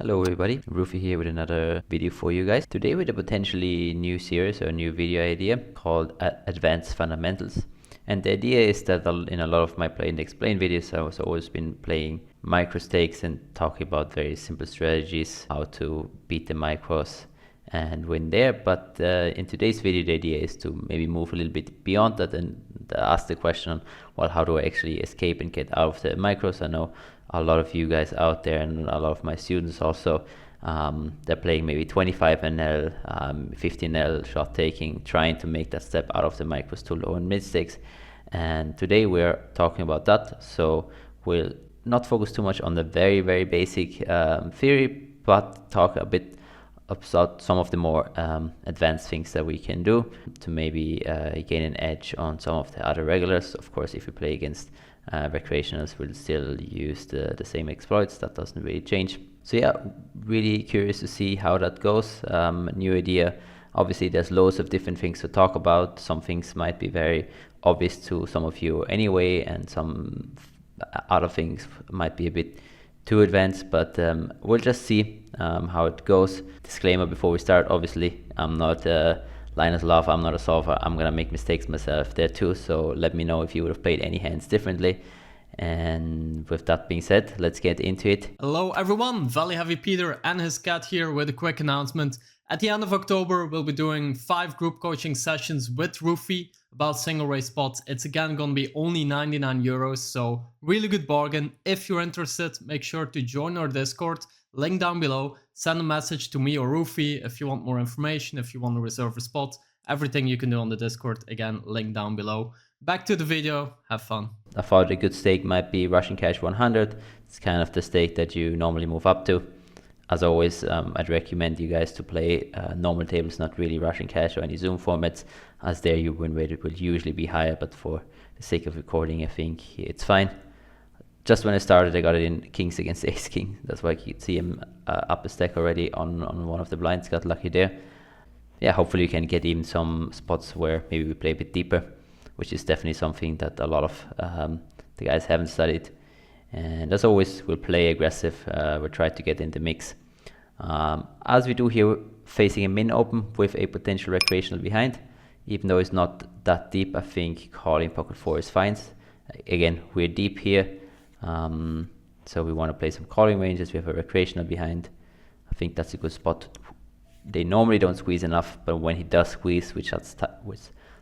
Hello everybody, Rufi here with another video for you guys. Today with a potentially new series or new video idea called Advanced Fundamentals. And the idea is that in a lot of my play and explain videos, I was always been playing Microstakes and talking about very simple strategies, how to beat the micros and win there. But in today's video, the idea is to maybe move a little bit beyond that and ask the question, well, how do I actually escape and get out of the micros? I know a lot of you guys out there and a lot of my students also, they're playing maybe 25 NL, 15 NL shot taking, trying to make that step out of the micros to low and mid stakes. And today we're talking about that. So we'll not focus too much on the very basic theory, but talk a bit about some of the more advanced things that we can do to maybe gain an edge on some of the other regulars. Of course, if you play against recreationals, we'll still use the same exploits. That doesn't really change. So yeah, really curious to see how that goes. New idea. Obviously, there's loads of different things to talk about. Some things might be very obvious to some of you anyway, and some other things might be a bit too advanced, but we'll just see how it goes. Disclaimer before we start, obviously I'm not Linus Love, I'm not a solver, I'm gonna make mistakes myself there too, so let me know if you would have played any hands differently. And with that being said, let's get into it. Hello everyone, ValueHeavy Peter and his cat here with a quick announcement. At the end of October, we'll be doing 5 group coaching sessions with Rufi about single race spots. It's again gonna be only 99 euros, so really good bargain. If you're interested, make sure to join our Discord, link down below. Send a message to me or Rufi if you want more information, if you want to reserve a spot. Everything you can do on the Discord, again, link down below. Back to the video, have fun. I thought a good stake might be rush&cash 100. It's kind of the stake that you normally move up to. As always, I'd recommend you guys to play normal tables, not really rush&cash or any Zoom formats, as there your win rate will usually be higher, but for the sake of recording, I think it's fine. Just when I started, I got it in kings against ace king. That's why you can see him up a stack already on one of the blinds. Got lucky there. Yeah, hopefully you can get even some spots where maybe we play a bit deeper, which is definitely something that a lot of the guys haven't studied. And as always, we'll play aggressive. We'll try to get in the mix. As we do here, facing a min open with a potential recreational behind. Even though it's not that deep, I think calling pocket 4 is fine. Again, we're deep here. So we want to play some calling ranges. We have a recreational behind. I think that's a good spot. They normally don't squeeze enough, but when he does squeeze with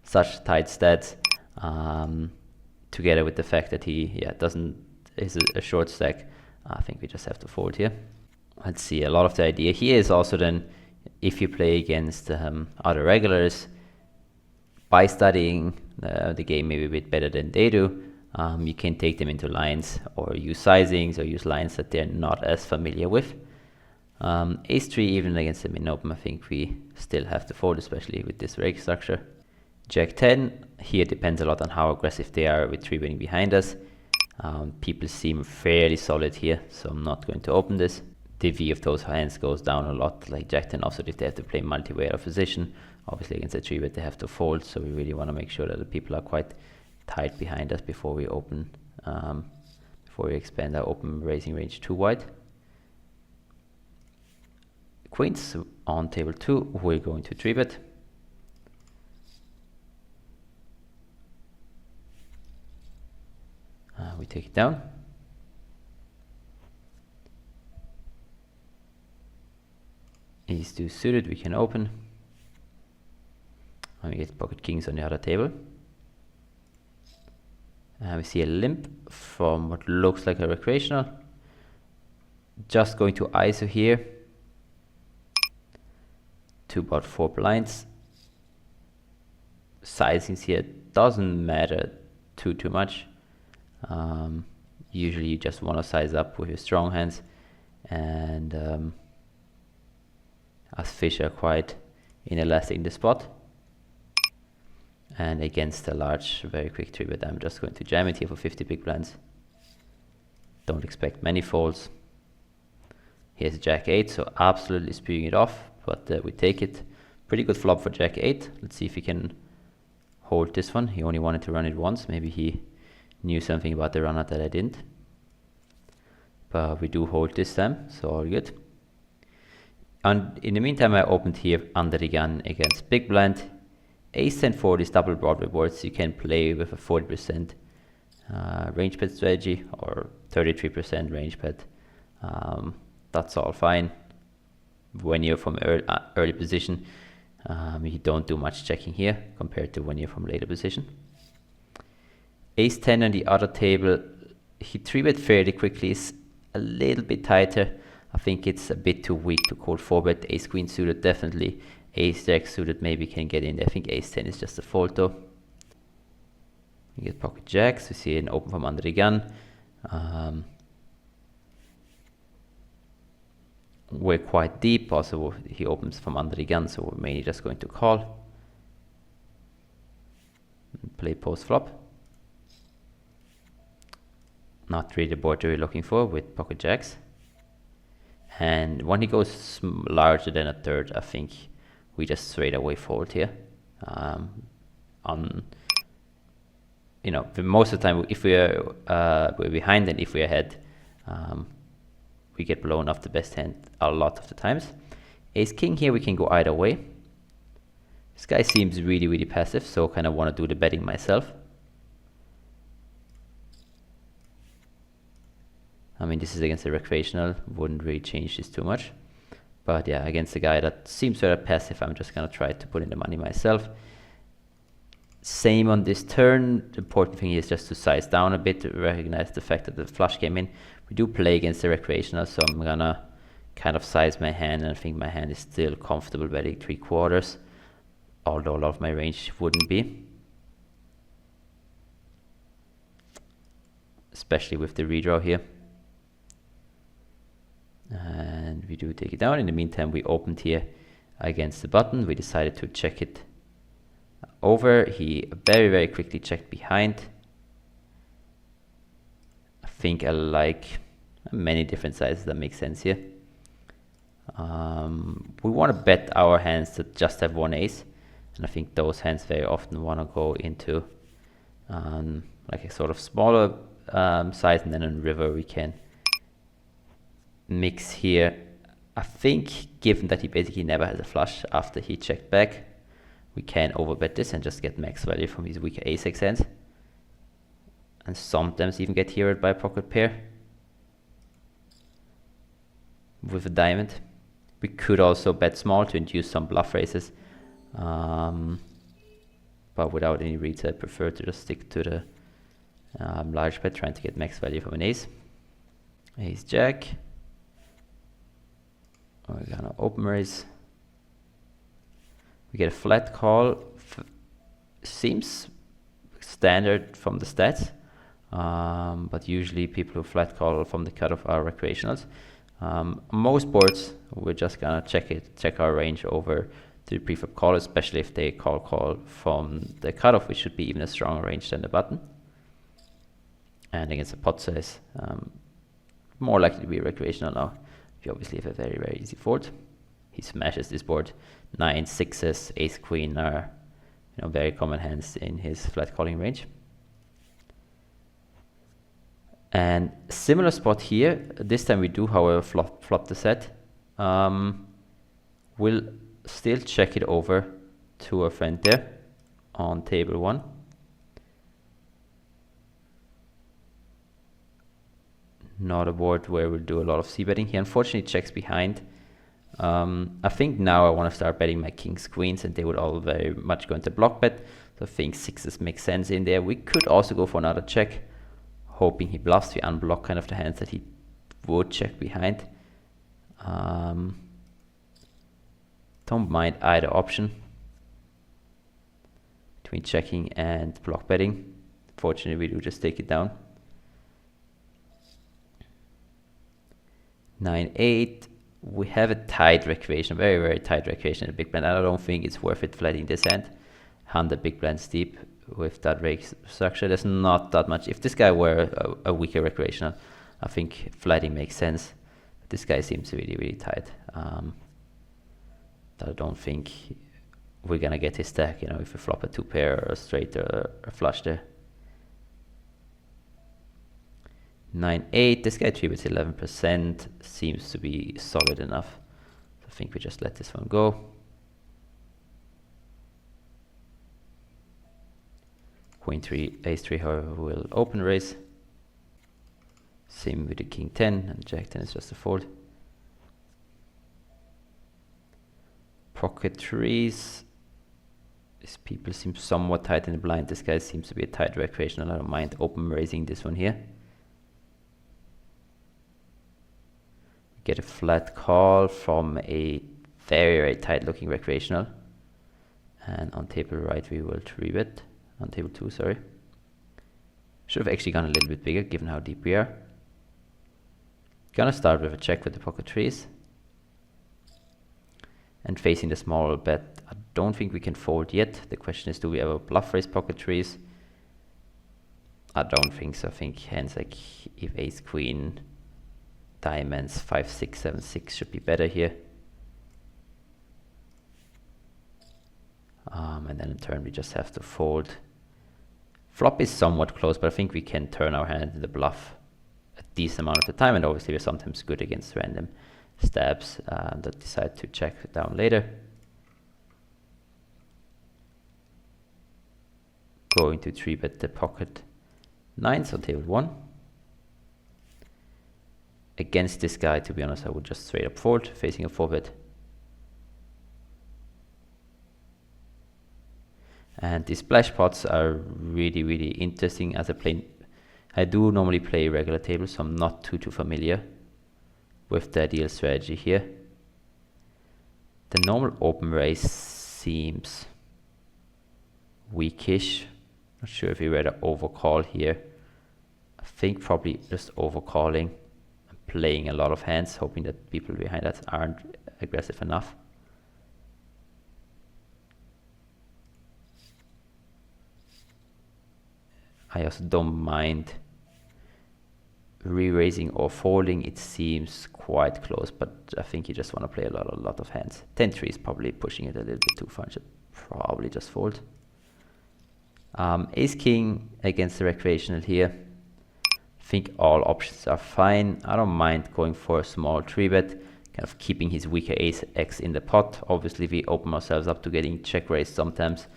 such tight stats, together with the fact that he is a short stack, I think we just have to fold here. Let's see, a lot of the idea here is also then, if you play against other regulars, by studying the game maybe a bit better than they do, you can take them into lines or use sizings or use lines that they're not as familiar with. Ace 3, even against the min open, I think we still have to fold, especially with this rake structure. Jack 10, here depends a lot on how aggressive they are with 3-winning behind us. People seem fairly solid here, so I'm not going to open this. The V of those hands goes down a lot, like Jack 10 also if they have to play multi-way out of position. Obviously against a 3-bet they have to fold, so we really want to make sure that the people are quite tight behind us before we open, before we expand our open raising range too wide. Queens on table 2, we're going to 3-bet. We take it down. Ace 2 suited, we can open. And we get pocket kings on the other table. We see a limp from what looks like a recreational. Just going to ISO here to about 4 blinds. Sizings here doesn't matter too much. Usually you just want to size up with your strong hands, and as fish are quite inelastic in the spot. And against a large, very quick 3-bet, I'm just going to jam it here for 50 big blinds. Don't expect many folds. Here's Jack 8, so absolutely spewing it off, but we take it. Pretty good flop for Jack 8. Let's see if he can hold this one. He only wanted to run it once. Maybe he knew something about the runner that I didn't. But we do hold this time, so all good. And in the meantime, I opened here under the gun against big blind. Ace 10 4 is double broad rewards. You can play with a 40% range bet strategy or 33% range bet. That's all fine. When you're from early position, you don't do much checking here compared to when you're from later position. Ace 10 on the other table, he 3-bet fairly quickly, is a little bit tighter. I think it's a bit too weak to call 4-bet. Ace queen suited definitely. Ace jack suited maybe can get in there. I think ace 10 is just a fold though. You get pocket jacks. We see an open from under the gun. We're quite deep. Also, he opens from under the gun, so we're mainly just going to call. Play post flop. Not really the board we're looking for with pocket jacks. And when he goes larger than a third, I think we just straight away fold here. You know, most of the time, if we're behind and if we're ahead, we get blown off the best hand a lot of the times. Ace king here, we can go either way. This guy seems really, really passive, so kind of want to do the betting myself. I mean, this is against a recreational, wouldn't really change this too much. But yeah, against a guy that seems very passive, I'm just going to try to put in the money myself. Same on this turn. The important thing is just to size down a bit, to recognize the fact that the flush came in. We do play against the recreational, so I'm going to kind of size my hand, and I think my hand is still comfortable betting 3/4, although a lot of my range wouldn't be. Especially with the redraw here. And we do take it down. In the meantime, we opened here against the button. We decided to check it over. He very, very quickly checked behind. I think I like many different sizes that make sense here. We want to bet our hands that just have one ace. And I think those hands very often want to go into like a sort of smaller size, and then on river we can mix here. I think given that he basically never has a flush after he checked back, we can overbet this and just get max value from his weaker ace-x hands. And sometimes even get heroed by a pocket pair with a diamond. We could also bet small to induce some bluff raises. But without any reads, I prefer to just stick to the large bet, trying to get max value from an ace. Ace jack. We're gonna open raise. We get a flat call. Seems standard from the stats, but usually people who flat call from the cutoff are recreationals. Most boards, we're just gonna check our range over the preflop call, especially if they call from the cutoff, which should be even a stronger range than the button. And against a pot size, more likely to be recreational now. You obviously have a very, very easy fold. He smashes this board. 9 6s, ace queen are, you know, very common hands in his flat calling range. And similar spot here. This time we do, however, flop the set. We'll still check it over to our friend there on table 1. Not a board where we'll do a lot of c-betting. He unfortunately checks behind. I think now I want to start betting my kings, queens, and they would all very much go into block bet. So I think 6s make sense in there. We could also go for another check, hoping he bluffs. We unblock kind of the hands that he would check behind. Don't mind either option between checking and block betting. Fortunately, we do just take it down. 9-8. We have a tight recreation, very, very tight recreation in the big blind. I don't think it's worth it flatting this hand. 100 big blinds deep with that rake structure. There's not that much. If this guy were a weaker recreational, I think flatting makes sense. But this guy seems really, really tight. I don't think we're gonna get his stack, you know, if we flop a 2-pair or a straight or a flush there. 9-8, this guy 3-bets 11%, seems to be solid enough. I think we just let this one go. Queen 3, ace 3, however, will open raise. Same with the king 10, and jack 10 is just a fold. Pocket 3s. These people seem somewhat tight in the blind. This guy seems to be a tight recreational. I don't mind open raising this one here. Get a flat call from a very, very tight looking recreational. And on table right we will 3-bet. On table 2, sorry. Should have actually gone a little bit bigger given how deep we are. Gonna start with a check with the pocket 3s. And facing the small bet, I don't think we can fold yet. The question is, do we ever bluff raise pocket 3s? I don't think so. I think hands like if ace queen, diamonds, 5, 6, 7, 6 should be better here. And then in turn we just have to fold. Flop is somewhat close, but I think we can turn our hand into the bluff a decent amount of the time, and obviously we're sometimes good against random stabs that decide to check down later. Going to 3-bet the pocket 9s on table 1. Against this guy, to be honest, I would just straight up fold, facing a 4-bet. And these splash pots are really, really interesting as I do normally play regular tables, so I'm not too familiar with the ideal strategy here. The normal open raise seems weakish. Not sure if we rather overcall here. I think probably just overcalling and playing a lot of hands, hoping that people behind us aren't aggressive enough. I also don't mind re-raising or folding. It seems quite close, but I think you just want to play a lot of hands. 10-3 is probably pushing it a little bit too far. I should probably just fold. Ace king against the recreational here. I think all options are fine. I don't mind going for a small 3-bet, kind of keeping his weaker ace x in the pot. Obviously we open ourselves up to getting check raised sometimes.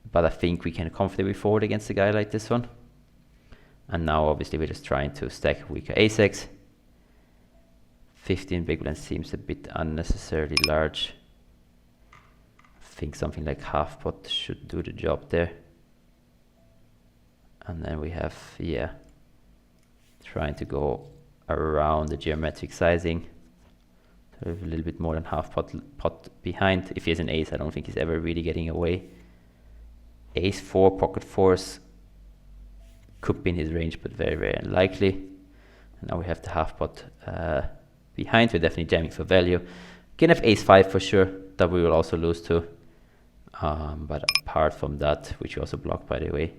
But I think we can comfortably forward against a guy like this one. And now obviously we're just trying to stack weaker ace-x. 15 big blind seems a bit unnecessarily large. I think something like half pot should do the job there. And then we have, yeah, trying to go around the geometric sizing. So a little bit more than half pot behind. If he has an ace, I don't think he's ever really getting away. Ace 4, pocket 4s could be in his range, but very, very unlikely. And now we have the half pot behind. We're definitely jamming for value. Can have ace 5 for sure, that we will also lose to. But apart from that, which we also blocked by the way,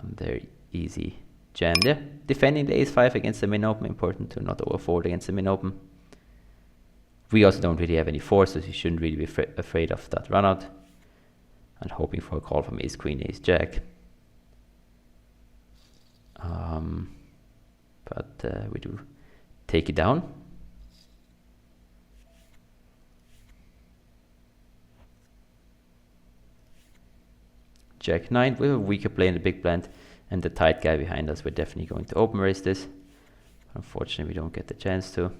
very easy jam there. Defending the ace 5 against the min open, important to not overfold against the min open. We also don't really have any forces, you shouldn't really be afraid of that run out. And hoping for a call from ace queen, ace jack. But we do take it down. Jack 9, we have a weaker play in the big blind, and the tight guy behind us, we're definitely going to open raise this. Unfortunately, we don't get the chance to.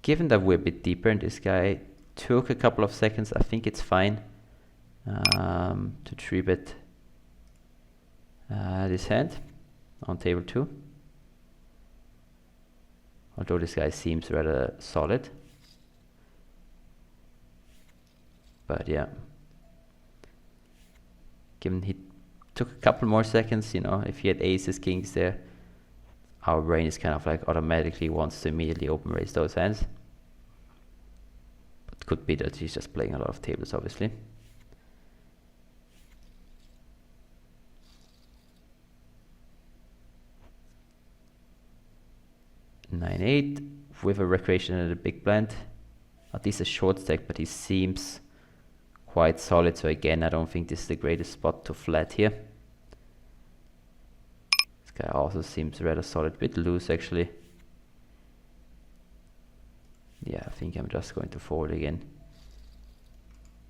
Given that we're a bit deeper and this guy took a couple of seconds, I think it's fine to 3-bet this hand on table 2. Although this guy seems rather solid. But yeah. Given he took a couple more seconds, you know, if he had aces, kings there, our brain is kind of like automatically wants to immediately open raise those hands. But could be that he's just playing a lot of tables, obviously. Nine eight with a recreation and a big blind. At least a short stack, but he seems quite solid. So again, I don't think this is the greatest spot to flat here. This guy also seems rather solid, bit loose actually. Yeah, I think I'm just going to fold again.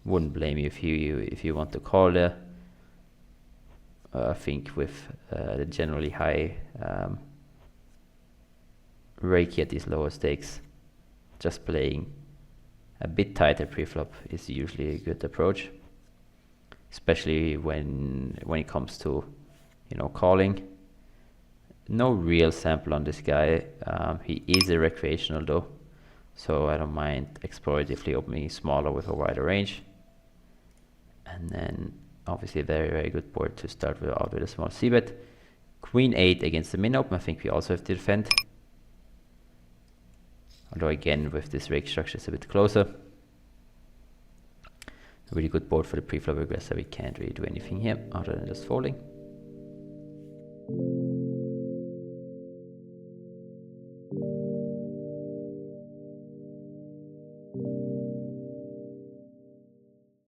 Wouldn't blame you if you want to call there. I think with the generally high rake at these lower stakes, just playing a bit tighter pre-flop is usually a good approach, especially when it comes to, you know, calling. No real sample on this guy. He is a recreational though, so I don't mind exploratively opening smaller with a wider range. And then obviously a very, very good board to start out with a small c-bet. Queen 8 against the min open. I think we also have to defend. Although again, with this rake structure, it's a bit closer. A really good board for the pre-flop aggressor. We can't really do anything here other than just folding.